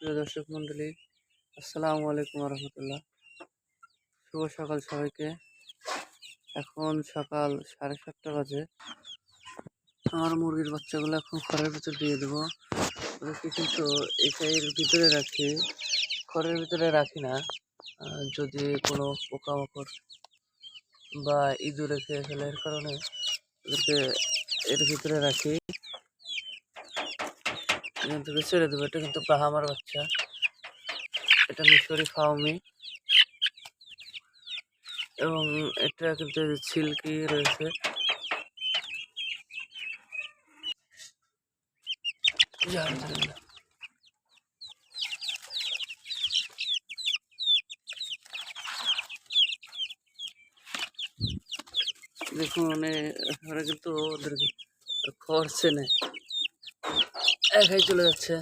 প্রিয় দর্শক মন্ডলী, আসসালামু আলাইকুম রহমতুল্লাহ। শুভ সকাল সবাইকে। এখন সকাল 7:30 বাজে। আমার মুরগির বাচ্চাগুলো এখন খড়ের ভিতর দিয়ে দেবো। ওদেরকে কিন্তু এর ভিতরে রাখি, খড়ের ভিতরে রাখি না। যদি কোনো পোকামাকড় বা ইঁদুরে খেয়ে ফেলে, এর কারণে ওদেরকে এর ভিতরে রাখি। এখান থেকে ছেড়ে দেবো। এটা কিন্তু ব্রাহ্মার বাচ্চা, এটা মিশরি ফাউমি, এবং এটা কিন্তু ছিলকি রয়েছে। দেখুন, ওরা কিন্তু ওদের খড় চেনে, একাই চলে যাচ্ছে।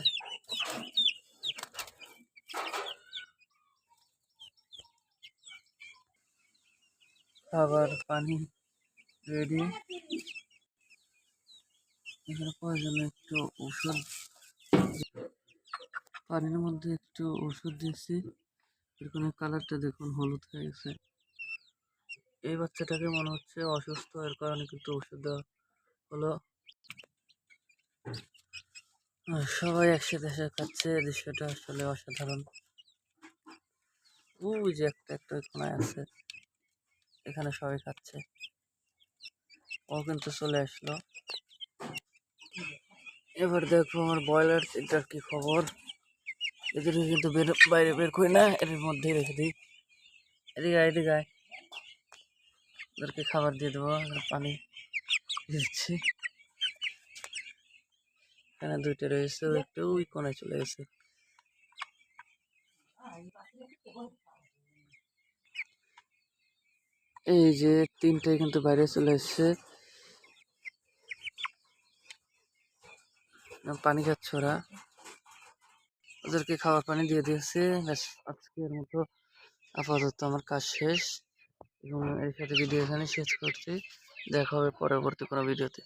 খাবার পানি রেডি। এখানে প্রয়োজনে একটু ওষুধ, পানির মধ্যে একটু ওষুধ দিয়েছি। এরকম কালারটা দেখুন, হলুদ হয়ে গেছে। এই বাচ্চাটাকে মনে হচ্ছে অসুস্থ, এর কারণে কিন্তু ওষুধ দেওয়া হলো। সবাই একসাথে এসে খাচ্ছে, দৃশ্যটা আসলে অসাধারণ। ওই যে একটা কোনায় আছে, এখানে সবাই খাচ্ছে। ও কিন্তু চলে আসলো। এবার দেখবো আমার ব্রয়লার এটার কি খবর। এদেরকে কিন্তু বাইরে বের করি না, এর মধ্যেই রেখে দিই। এদিকে আয়, ওদেরকে খাবার দিয়ে দেবো। পানি দিচ্ছি। এখানে দুইটা রয়েছে, একটা ওই কোনায় চলে গেছে। এই যে তিনটাই কিন্তু বাইরে চলে এসছে, পানি খাচ্ছে ওরা। ওদেরকে খাবার পানি দিয়ে দিয়েছে। ব্যাস, আজকের মতো আপাতত আমার কাজ শেষ, এবং এর সাথে ভিডিও এখানে শেষ করছি। দেখা হবে পরবর্তী কোনো ভিডিওতে।